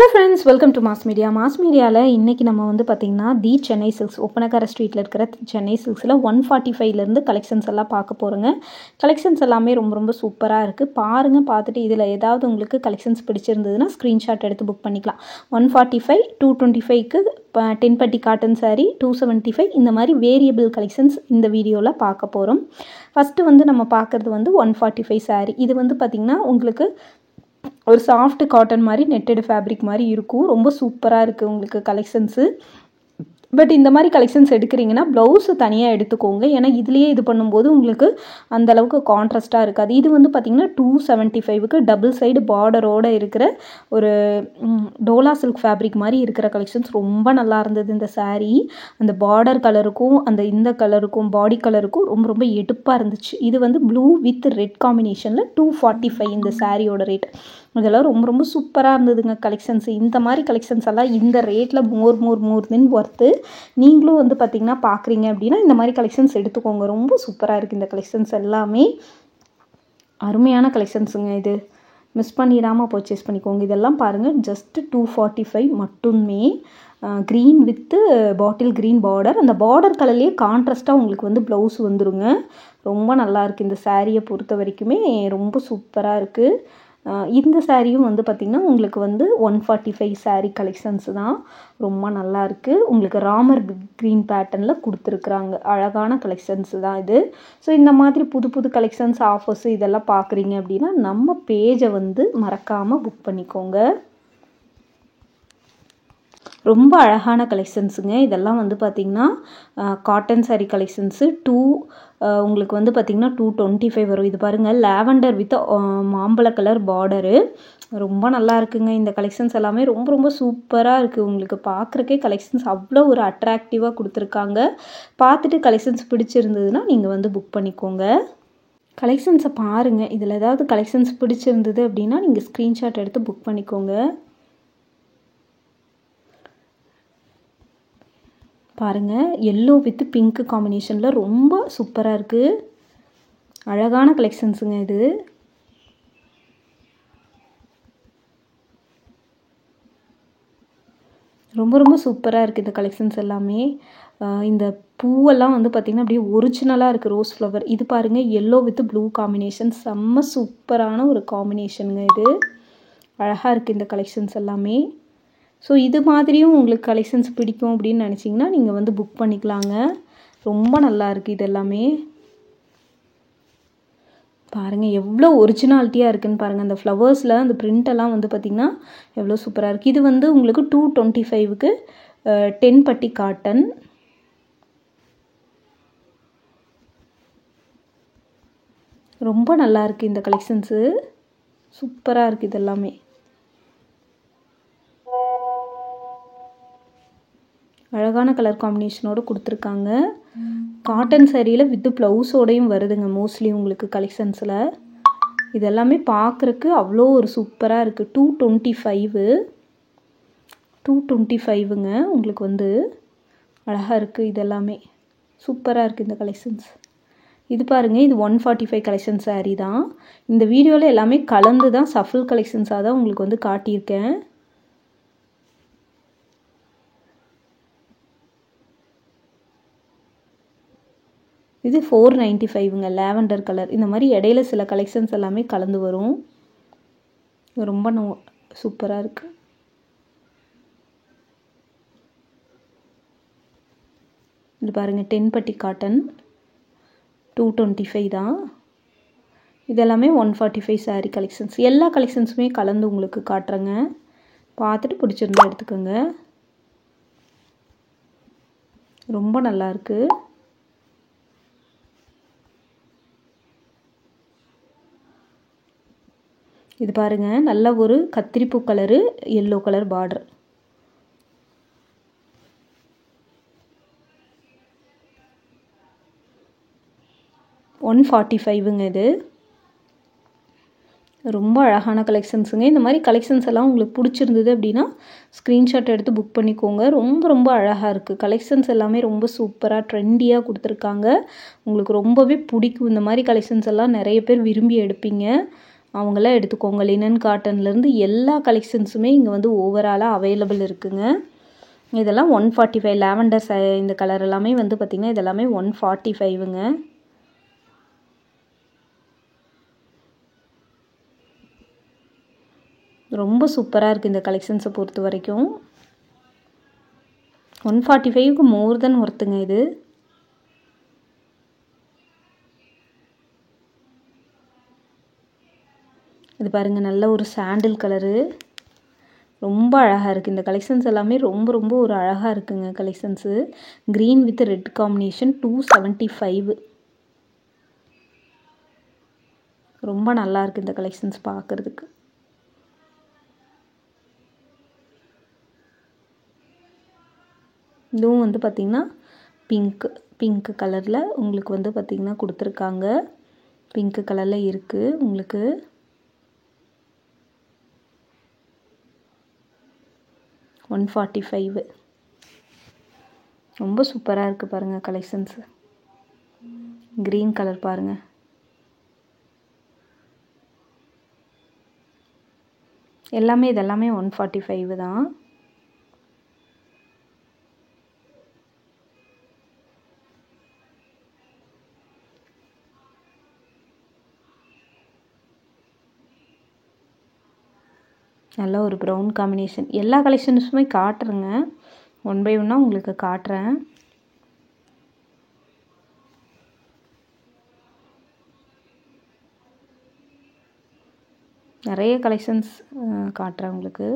Hello friends, welcome to Mass Media. Mass Media la இன்னைக்கு நம்ம வந்து பாத்தீங்கன்னா தி சென்னை சில்க்ஸ் ஒப்பனக்கார ஸ்ட்ரீட்ல இருக்கிற சென்னை சில்க்ஸ்ல 145 ல இருந்து கலெக்ஷன்ஸ் எல்லாம் பார்க்க போறோங்க. கலெக்ஷன்ஸ் எல்லாமே ரொம்ப சூப்பரா இருக்கு. பாருங்க, பார்த்துட்டு இதுல ஏதாவது உங்களுக்கு கலெக்ஷன்ஸ் பிடிச்சிருந்ததுன்னா ஸ்கிரீன்ஷாட் எடுத்து புக் பண்ணிக்கலாம். 145, 225 க்கு 10 பட்டி காட்டன் saree, 275 இந்த மாதிரி வேரியபிள் கலெக்ஷன்ஸ் இந்த வீடியோல பார்க்க போறோம். ஃபர்ஸ்ட் வந்து நம்ம பார்க்கிறது வந்து 145 saree. இது வந்து பாத்தீங்கன்னா உங்களுக்கு ஒரு சாஃப்ட் காட்டன் மாதிரி நெட்டட் ஃபேப்ரிக் மாதிரி இருக்கும். ரொம்ப சூப்பராக இருக்குது உங்களுக்கு கலெக்ஷன்ஸு. பட் இந்த மாதிரி கலெக்ஷன்ஸ் எடுக்கிறீங்கன்னா ப்ளவுஸு தனியாக எடுத்துக்கோங்க. ஏன்னா இதுலேயே இது பண்ணும்போது உங்களுக்கு அந்தளவுக்கு கான்ட்ராஸ்ட்டாக இருக்காது. இது வந்து பார்த்திங்கன்னா 275க்கு டபுள் சைடு பார்டரோடு இருக்கிற ஒரு டோலா சில்க் ஃபேப்ரிக் மாதிரி இருக்கிற கலெக்ஷன்ஸ் ரொம்ப நல்லா இருந்தது. இந்த saree அந்த பார்டர் கலருக்கும் இந்த கலருக்கும் பாடி கலருக்கும் ரொம்ப எடுப்பாக இருந்துச்சு. இது வந்து ப்ளூ வித் ரெட் காம்பினேஷனில் 245 இந்த சாரியோட ரேட். இதெல்லாம் ரொம்ப சூப்பராக இருந்ததுங்க கலெக்ஷன்ஸ். இந்த மாதிரி கலெக்ஷன்ஸ் எல்லாம் இந்த ரேட்டில் மோர் தென் ஒர்த்து. நீங்களும் வந்து பார்த்திங்கன்னா பார்க்குறீங்க அப்படின்னா இந்த மாதிரி கலெக்ஷன்ஸ் எடுத்துக்கோங்க. ரொம்ப சூப்பராக இருக்குது இந்த கலெக்ஷன்ஸ் எல்லாமே. அருமையான கலெக்ஷன்ஸுங்க. இது மிஸ் பண்ணிடாமல் பர்ச்சேஸ் பண்ணிக்கோங்க. இதெல்லாம் பாருங்கள், ஜஸ்ட்டு 245 மட்டுமே. Green with bottle green border. அந்த பார்டர் கலர்லேயே கான்ட்ராஸ்ட்டாக உங்களுக்கு வந்து ப்ளவுஸ் வந்துருங்க. ரொம்ப நல்லாயிருக்கு. இந்த சாரியை பொறுத்த வரைக்குமே ரொம்ப சூப்பராக இருக்குது. இந்த சாரியும் வந்து பார்த்திங்கன்னா உங்களுக்கு வந்து 145 saree கலெக்ஷன்ஸ் தான். ரொம்ப நல்லாயிருக்கு. உங்களுக்கு ராமர் க்ரீன் பேட்டர்னில் கொடுத்துருக்குறாங்க. அழகான கலெக்ஷன்ஸ் தான் இது. ஸோ இந்த மாதிரி புது கலெக்ஷன்ஸ் ஆஃபர்ஸ் இதெல்லாம் பார்க்குறீங்க அப்படின்னா நம்ம பேஜை வந்து மறக்காமல் புக் பண்ணிக்கோங்க. ரொம்ப அழகான கலெக்ஷன்ஸுங்க. இதெல்லாம் வந்து பார்த்திங்கன்னா காட்டன் saree கலெக்ஷன்ஸு. உங்களுக்கு வந்து பார்த்திங்கன்னா 225 வரும். இது பாருங்கள், லாவெண்டர் வித் மாம்பழ கலர் பார்டரு. ரொம்ப நல்லா இருக்குங்க. இந்த கலெக்ஷன்ஸ் எல்லாமே ரொம்ப சூப்பராக இருக்குது. உங்களுக்கு பார்க்குறக்கே கலெக்ஷன்ஸ் அவ்வளோ ஒரு அட்ராக்டிவாக கொடுத்துருக்காங்க. பார்த்துட்டு கலெக்ஷன்ஸ் பிடிச்சிருந்ததுன்னா நீங்கள் வந்து புக் பண்ணிக்கோங்க. கலெக்ஷன்ஸை பாருங்கள். இதில் ஏதாவது கலெக்ஷன்ஸ் பிடிச்சிருந்தது அப்படின்னா நீங்கள் ஸ்க்ரீன்ஷாட் எடுத்து புக் பண்ணிக்கோங்க. பாருங்கள், எல்லோ வித் பிங்க் காம்பினேஷனில் ரொம்ப சூப்பராக இருக்குது. அழகான கலெக்ஷன்ஸுங்க இது. ரொம்ப சூப்பராக இருக்குது இந்த கலெக்ஷன்ஸ் எல்லாமே. இந்த பூவெல்லாம் வந்து பார்த்திங்கன்னா அப்படியே ஒரிஜினலாக இருக்குது, ரோஸ் ஃப்ளவர். இது பாருங்கள், எல்லோ வித் ப்ளூ காம்பினேஷன். செம்ம சூப்பரான ஒரு காம்பினேஷனுங்க இது. அழகாக இருக்குது இந்த கலெக்ஷன்ஸ் எல்லாமே. ஸோ இது மாதிரியும் உங்களுக்கு கலெக்ஷன்ஸ் பிடிக்கும் அப்படின்னு நினச்சிங்கன்னா நீங்கள் வந்து புக் பண்ணிக்கலாங்க. ரொம்ப நல்லா இருக்குது இது எல்லாமே. பாருங்கள் எவ்வளோ ஒரிஜினாலிட்டியாக இருக்குதுன்னு பாருங்கள். அந்த ஃப்ளவர்ஸில் அந்த பிரிண்டெல்லாம் வந்து பார்த்திங்கன்னா எவ்வளோ சூப்பராக இருக்குது. இது வந்து உங்களுக்கு 225க்கு 10 பட்டி காட்டன். ரொம்ப நல்லா இருக்குது இந்த கலெக்ஷன்ஸு. சூப்பராக இருக்குது இது எல்லாமே. அழகான கலர் காம்பினேஷனோடு கொடுத்துருக்காங்க. காட்டன் சாரியில் வித் ப்ளவுஸோடையும் வருதுங்க மோஸ்ட்லி உங்களுக்கு கலெக்ஷன்ஸில். இது எல்லாமே பார்க்குறக்கு அவ்வளோ ஒரு சூப்பராக இருக்குது. 225ங்க உங்களுக்கு வந்து அழகாக இருக்குது. இது எல்லாமே சூப்பராக இருக்குது இந்த கலெக்ஷன்ஸ். இது பாருங்கள், இது 145 கலெக்ஷன் saree தான். இந்த வீடியோவில் எல்லாமே கலந்து தான் சஃபில் கலெக்ஷன்ஸாக தான் உங்களுக்கு வந்து காட்டியிருக்கேன். இது 495ங்க, லாவெண்டர் கலர். இந்த மாதிரி இடையில சில கலெக்ஷன்ஸ் எல்லாமே கலந்து வரும். ரொம்ப சூப்பராக இருக்குது. இது பாருங்கள், 10 பட்டி காட்டன் 225 தான். இதெல்லாமே 145 saree கலெக்ஷன்ஸ். எல்லா கலெக்ஷன்ஸுமே கலந்து உங்களுக்கு காட்டுறேங்க. பார்த்துட்டு பிடிச்சிருந்தா எடுத்துக்கோங்க. ரொம்ப நல்லாயிருக்கு. இது பாருங்கள், நல்ல ஒரு கத்திரிப்பூ கலரு, எல்லோ கலர் பார்டர். $145ங்க இது. ரொம்ப அழகான கலெக்ஷன்ஸுங்க. இந்த மாதிரி கலெக்ஷன்ஸ் எல்லாம் உங்களுக்கு பிடிச்சிருந்தது அப்படின்னா ஸ்க்ரீன்ஷாட் எடுத்து புக் பண்ணிக்கோங்க. ரொம்ப அழகாக இருக்குது கலெக்ஷன்ஸ் எல்லாமே. ரொம்ப சூப்பராக ட்ரெண்டியாக கொடுத்துருக்காங்க. உங்களுக்கு ரொம்பவே பிடிக்கும். இந்த மாதிரி கலெக்ஷன்ஸ் எல்லாம் நிறைய பேர் விரும்பி எடுப்பீங்க. அவங்களாம் எடுத்துக்கோங்க. லினன் காட்டன்லேருந்து எல்லா கலெக்ஷன்ஸுமே இங்கே வந்து ஓவராலாக அவைலபிள் இருக்குங்க. இதெல்லாம் 145 லாவெண்டர் இந்த கலர் எல்லாமே வந்து பார்த்திங்கன்னா இதெல்லாமே 145ங்க. ரொம்ப சூப்பராக இருக்குது இந்த கலெக்ஷன்ஸை பொறுத்த வரைக்கும். 145க்கு மோர் தென் ஒர்த்துங்க இது. இது பாருங்கள், நல்ல ஒரு சாண்டில் கலரு, ரொம்ப அழகாக இருக்குது. இந்த கலெக்ஷன்ஸ் எல்லாமே ரொம்ப ரொம்ப ஒரு அழகாக இருக்குங்க collections. Green with red combination 275. ரொம்ப நல்லா இருக்குது இந்த கலெக்ஷன்ஸ் பார்க்குறதுக்கு. இதுவும் வந்து பார்த்திங்கன்னா பிங்க் கலரில் உங்களுக்கு வந்து பார்த்திங்கன்னா கொடுத்துருக்காங்க. பிங்க் கலரில் இருக்குது உங்களுக்கு. $145. ரொம்ப சூப்பராக இருக்குது பாருங்கள் கலெக்ஷன்ஸு. க்ரீன் கலர் பாருங்கள். இதெல்லாமே 145 தான். நல்ல ஒரு ப்ரௌன் காம்பினேஷன். எல்லா கலெக்ஷன்ஸுமே காட்டுறேங்க, ஒன் பை ஒன்னாக உங்களுக்கு காட்டுறேன். நிறைய கலெக்ஷன்ஸ் காட்டுறேன் உங்களுக்கு.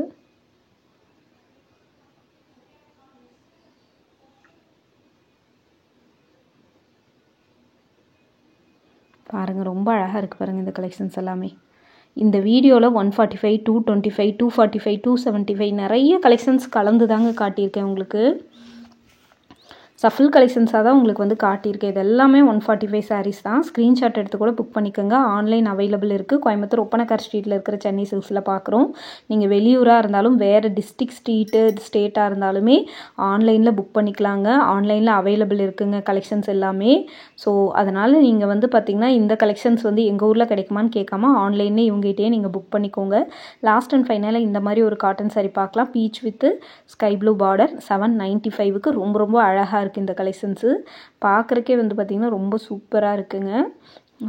பாருங்கள், ரொம்ப அழகாக இருக்குது பாருங்கள் இந்த கலெக்ஷன்ஸ் எல்லாமே. இந்த வீடியோவில் 145, 225, 245, 275 நிறைய கலெக்ஷன்ஸ் கலந்து தாங்க காட்டியிருக்கேன் உங்களுக்கு. சஃபில் கலெக்ஷன்ஸாக தான் உங்களுக்கு வந்து காட்டியிருக்கேன். இது எல்லாமே 145 சாரீஸ் தான். ஸ்க்ரீன்ஷாட் எடுத்து கூட புக் பண்ணிக்கோங்க. ஆன்லைன் அவைலபிள் இருக்குது. கோயம்புத்தூர் ஒப்பனக்கார் ஸ்ட்ரீட்டில் இருக்கிற சென்னை சில்க்ஸில் பார்க்குறோம். நீங்கள் வெளியூராக இருந்தாலும் வேறு டிஸ்ட்ரிக்ட் ஸ்டேட்டாக இருந்தாலுமே ஆன்லைனில் புக் பண்ணிக்கலாங்க. ஆன்லைனில் அவைலபிள் இருக்குங்க கலெக்ஷன்ஸ் எல்லாமே. ஸோ அதனால் நீங்கள் வந்து பார்த்திங்கன்னா இந்த கலெக்ஷன்ஸ் வந்து எங்கள் ஊரில் கிடைக்குமான்னு கேட்காம ஆன்லைன்லேயே இவங்ககிட்டயே நீங்கள் புக் பண்ணிக்கோங்க. லாஸ்ட் அண்ட் ஃபைனலாக இந்த மாதிரி ஒரு காட்டன் சாரீ பார்க்கலாம். Peach with sky blue border 795க்கு ரொம்ப ரொம்ப அழகாக இருக்குது இந்த கலெக்ஷன்ஸு. பார்க்குறக்கே வந்து பார்த்திங்கன்னா ரொம்ப சூப்பராக இருக்குங்க.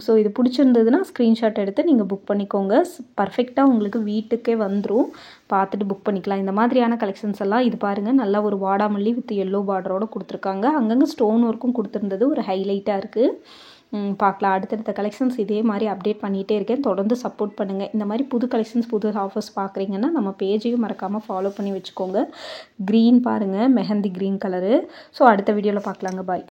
ஸோ இது பிடிச்சிருந்ததுன்னா ஸ்க்ரீன்ஷாட் எடுத்து நீங்கள் புக் பண்ணிக்கோங்க. பர்ஃபெக்டாக உங்களுக்கு வீட்டுக்கே வந்துடும். பார்த்துட்டு புக் பண்ணிக்கலாம். இந்த மாதிரியான கலெக்ஷன்ஸ் எல்லாம் இது பாருங்கள், நல்லா ஒரு வாடாமல்லி வித் எல்லோ பார்டரோடு கொடுத்துருக்காங்க. அங்கங்கே ஸ்டோன் ஒர்க்கும் கொடுத்துருந்தது ஒரு ஹைலைட்டாக இருக்குது. பார்க்கலாம். அடுத்தடுத்த கலெக்ஷன்ஸ் இதே மாதிரி அப்டேட் பண்ணிகிட்டே இருக்கேன். தொடர்ந்து சப்போர்ட் பண்ணுங்கள். இந்த மாதிரி புது கலெக்ஷன்ஸ் புது ஆஃபர்ஸ் பார்க்குறீங்கன்னா நம்ம பேஜையும் மறக்காமல் ஃபாலோ பண்ணி வச்சுக்கோங்க. க்ரீன் பாருங்கள், மெஹந்தி க்ரீன் கலரு. ஸோ அடுத்த வீடியோவில் பார்க்கலாங்க. பாய்.